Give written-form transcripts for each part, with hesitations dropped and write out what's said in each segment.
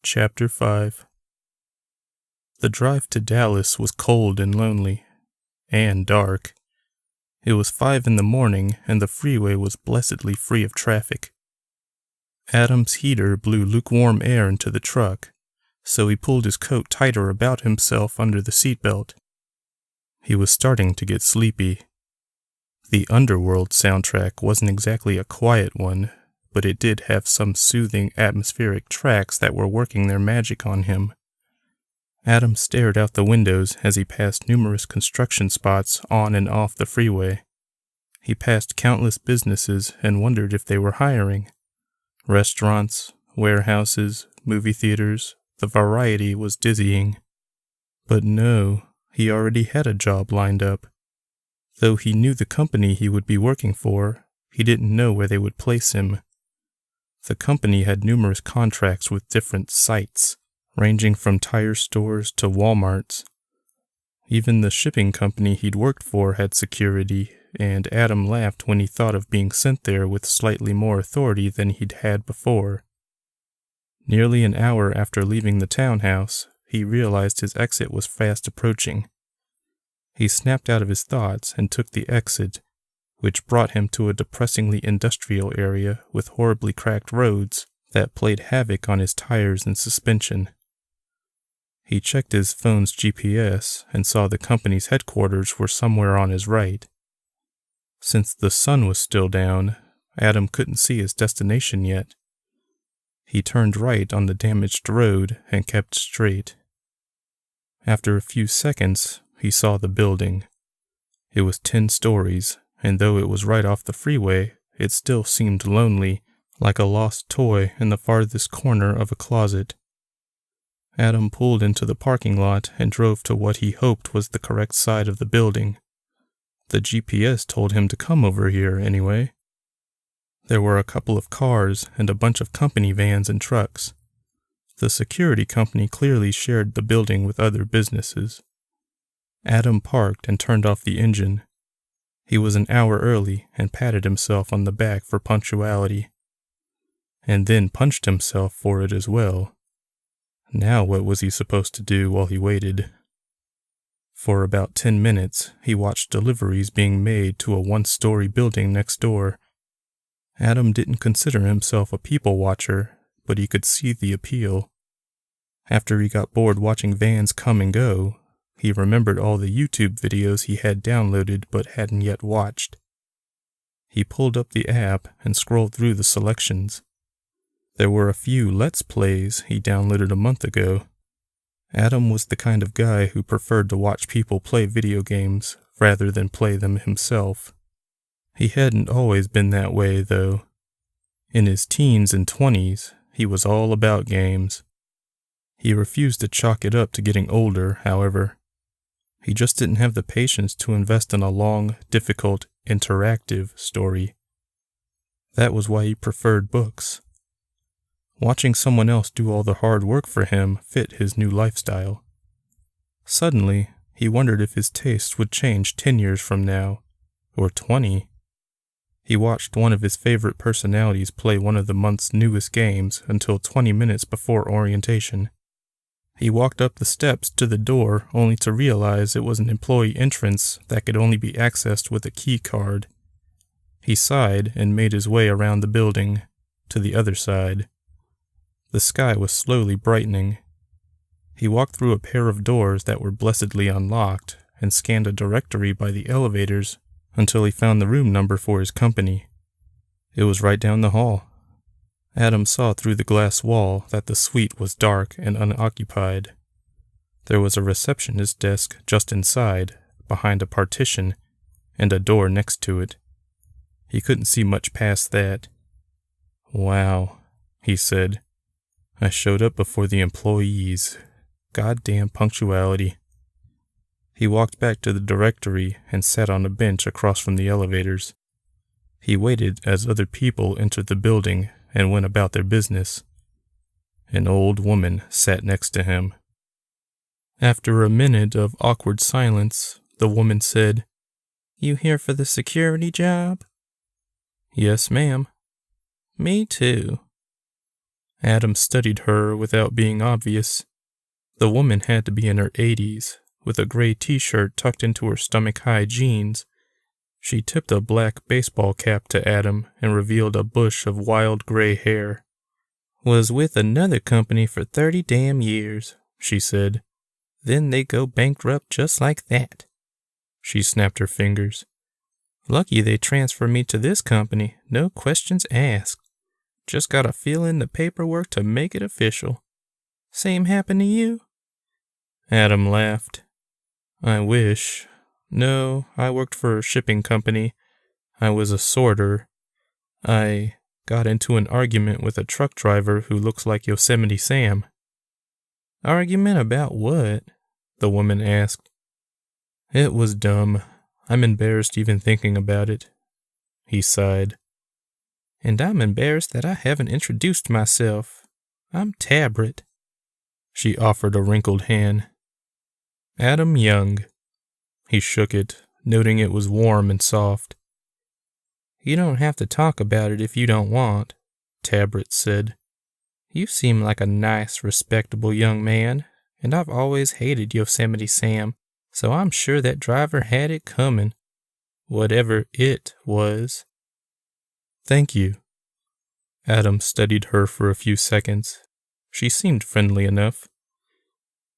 Chapter 5. The drive to Dallas was cold and lonely, and dark. It was 5 in the morning, and the freeway was blessedly free of traffic. Adam's heater blew lukewarm air into the truck, so he pulled his coat tighter about himself under the seatbelt. He was starting to get sleepy. The Underworld soundtrack wasn't exactly a quiet one, but it did have some soothing atmospheric tracks that were working their magic on him. Adam stared out the windows as he passed numerous construction spots on and off the freeway. He passed countless businesses and wondered if they were hiring. Restaurants, warehouses, movie theaters, the variety was dizzying. But no, he already had a job lined up. Though he knew the company he would be working for, he didn't know where they would place him. The company had numerous contracts with different sites, ranging from tire stores to Walmarts. Even the shipping company he'd worked for had security, and Adam laughed when he thought of being sent there with slightly more authority than he'd had before. Nearly an hour after leaving the townhouse, he realized his exit was fast approaching. He snapped out of his thoughts and took the exit, which brought him to a depressingly industrial area with horribly cracked roads that played havoc on his tires and suspension. He checked his phone's GPS and saw the company's headquarters were somewhere on his right. Since the sun was still down, Adam couldn't see his destination yet. He turned right on the damaged road and kept straight. After a few seconds, he saw the building. It was 10 stories, and though it was right off the freeway, it still seemed lonely, like a lost toy in the farthest corner of a closet. Adam pulled into the parking lot and drove to what he hoped was the correct side of the building. The GPS told him to come over here anyway. There were a couple of cars and a bunch of company vans and trucks. The security company clearly shared the building with other businesses. Adam parked and turned off the engine. He was an hour early and patted himself on the back for punctuality. And then punched himself for it as well. Now what was he supposed to do while he waited? For about 10 minutes, he watched deliveries being made to a 1-story building next door. Adam didn't consider himself a people watcher, but he could see the appeal. After he got bored watching vans come and go, he remembered all the YouTube videos he had downloaded but hadn't yet watched. He pulled up the app and scrolled through the selections. There were a few Let's Plays he downloaded a month ago. Adam was the kind of guy who preferred to watch people play video games rather than play them himself. He hadn't always been that way, though. In his teens and 20s, he was all about games. He refused to chalk it up to getting older, however. He just didn't have the patience to invest in a long, difficult, interactive story. That was why he preferred books. Watching someone else do all the hard work for him fit his new lifestyle. Suddenly, he wondered if his tastes would change 10 years from now, or 20. He watched one of his favorite personalities play one of the month's newest games until 20 minutes before orientation. He walked up the steps to the door only to realize it was an employee entrance that could only be accessed with a key card. He sighed and made his way around the building, to the other side. The sky was slowly brightening. He walked through a pair of doors that were blessedly unlocked and scanned a directory by the elevators until he found the room number for his company. It was right down the hall. Adam saw through the glass wall that the suite was dark and unoccupied. There was a receptionist's desk just inside, behind a partition, and a door next to it. He couldn't see much past that. "Wow," he said. "I showed up before the employees. Goddamn punctuality." He walked back to the directory and sat on a bench across from the elevators. He waited as other people entered the building and went about their business. An old woman sat next to him. After a minute of awkward silence, the woman said, "You here for the security job?" "Yes, ma'am." "Me too." Adam studied her without being obvious. The woman had to be in her 80s, with a gray t-shirt tucked into her stomach-high jeans. She tipped a black baseball cap to Adam and revealed a bush of wild gray hair. "Was with another company for 30 damn years," she said. "Then they go bankrupt just like that." She snapped her fingers. "Lucky they transfer me to this company, no questions asked. Just gotta fill in the paperwork to make it official. Same happen to you?" Adam laughed. "I wish. No, I worked for a shipping company. I was a sorter. I got into an argument with a truck driver who looks like Yosemite Sam." "Argument about what?" the woman asked. "It was dumb. I'm embarrassed even thinking about it." He sighed. "And I'm embarrassed that I haven't introduced myself. I'm Tabret." She offered a wrinkled hand. "Adam Young." He shook it, noting it was warm and soft. "You don't have to talk about it if you don't want," Tabret said. "You seem like a nice, respectable young man, and I've always hated Yosemite Sam, so I'm sure that driver had it coming. Whatever it was." "Thank you." Adam studied her for a few seconds. She seemed friendly enough.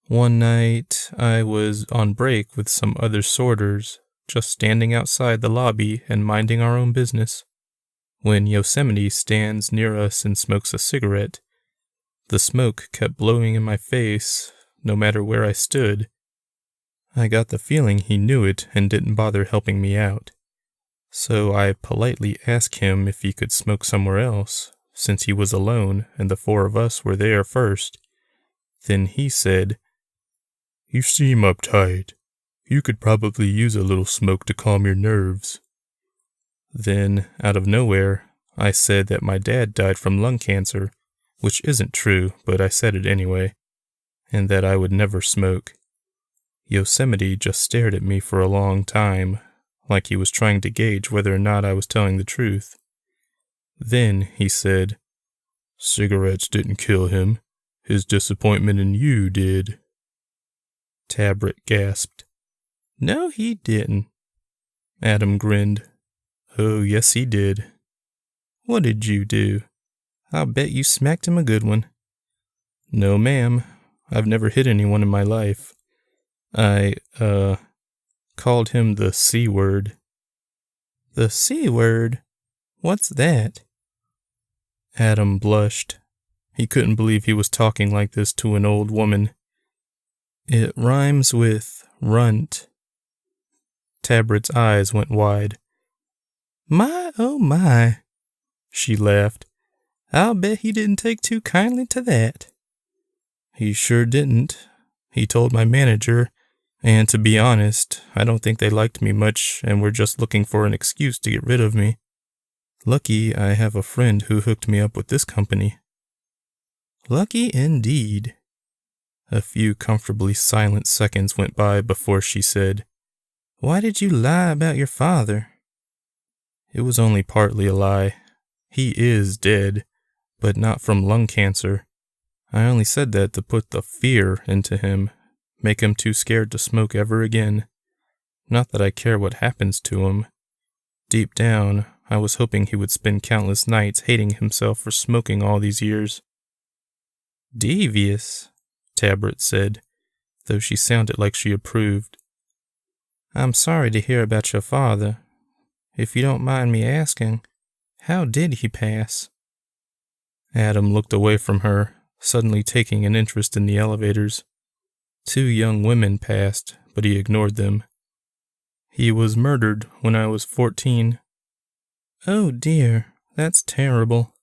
"One night, I was on break with some other sorters, just standing outside the lobby and minding our own business, when Yosemite stands near us and smokes a cigarette. The smoke kept blowing in my face, no matter where I stood. I got the feeling he knew it and didn't bother helping me out. So I politely asked him if he could smoke somewhere else, since he was alone and the four of us were there first. Then he said, 'You seem uptight. You could probably use a little smoke to calm your nerves.' Then, out of nowhere, I said that my dad died from lung cancer, which isn't true, but I said it anyway, and that I would never smoke. Yosemite just stared at me for a long time, like he was trying to gauge whether or not I was telling the truth. Then he said, 'Cigarettes didn't kill him. His disappointment in you did.'" Tabret gasped. "No, he didn't." Adam grinned. "Oh, yes, he did." "What did you do? I'll bet you smacked him a good one." "No, ma'am. I've never hit anyone in my life. I, called him the C word." "The C word? What's that?" Adam blushed. He couldn't believe he was talking like this to an old woman. "It rhymes with runt." Tabret's eyes went wide. "My, oh my," she laughed. "I'll bet he didn't take too kindly to that." "He sure didn't. He told my manager, and to be honest, I don't think they liked me much and were just looking for an excuse to get rid of me. Lucky I have a friend who hooked me up with this company." "Lucky indeed." A few comfortably silent seconds went by before she said, "Why did you lie about your father?" "It was only partly a lie. He is dead, but not from lung cancer. I only said that to put the fear into him, make him too scared to smoke ever again. Not that I care what happens to him. Deep down, I was hoping he would spend countless nights hating himself for smoking all these years." "Devious," Tabret said, though she sounded like she approved. "I'm sorry to hear about your father. If you don't mind me asking, how did he pass?" Adam looked away from her, suddenly taking an interest in the elevators. 2 young women passed, but he ignored them. "He was murdered when I was 14. "Oh dear, that's terrible."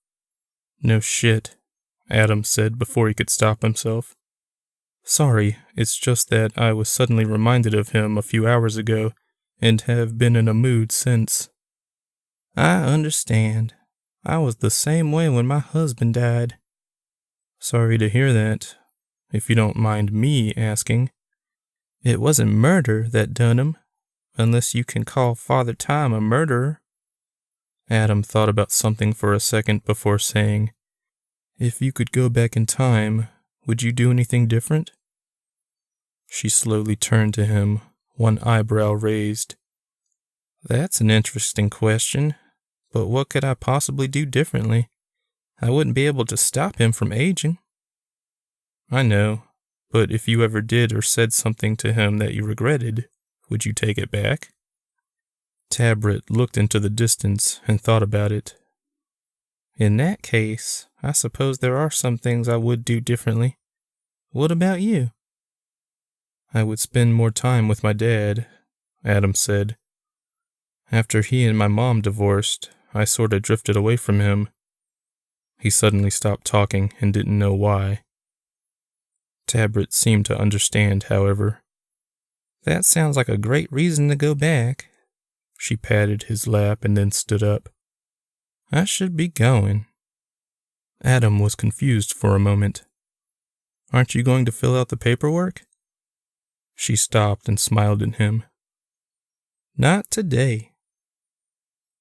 "No shit," Adam said before he could stop himself. "Sorry, it's just that I was suddenly reminded of him a few hours ago and have been in a mood since." "I understand. I was the same way when my husband died." "Sorry to hear that. If you don't mind me asking." "It wasn't murder that done him, unless you can call Father Time a murderer." Adam thought about something for a second before saying, If you could go back in time, would you do anything different? She slowly turned to him, one eyebrow raised. That's an interesting question, but what could I possibly do differently? I wouldn't be able to stop him from aging. I know, but if you ever did or said something to him that you regretted, would you take it back? Tabret looked into the distance and thought about it. In that case, I suppose there are some things I would do differently. What about you? I would spend more time with my dad, Adam said. After he and my mom divorced, I sorta drifted away from him. He suddenly stopped talking and didn't know why. Tabret seemed to understand, however. That sounds like a great reason to go back. She patted his lap and then stood up. I should be going. Adam was confused for a moment. Aren't you going to fill out the paperwork? She stopped and smiled at him. Not today.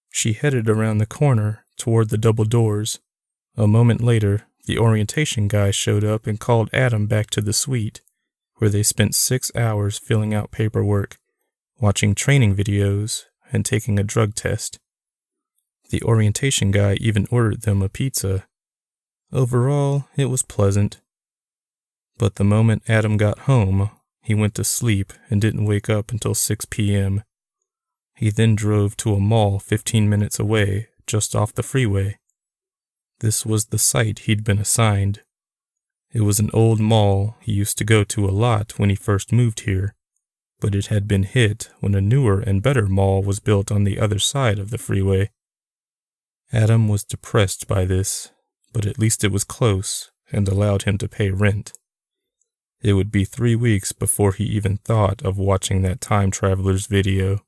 She headed around the corner toward the double doors. A moment later, the orientation guy showed up and called Adam back to the suite, where they spent 6 hours filling out paperwork, watching training videos, and taking a drug test. The orientation guy even ordered them a pizza. Overall, it was pleasant. But the moment Adam got home, he went to sleep and didn't wake up until 6 p.m. He then drove to a mall 15 minutes away, just off the freeway. This was the site he'd been assigned. It was an old mall he used to go to a lot when he first moved here, but it had been hit when a newer and better mall was built on the other side of the freeway. Adam was depressed by this, but at least it was close and allowed him to pay rent. It would be 3 weeks before he even thought of watching that time traveler's video.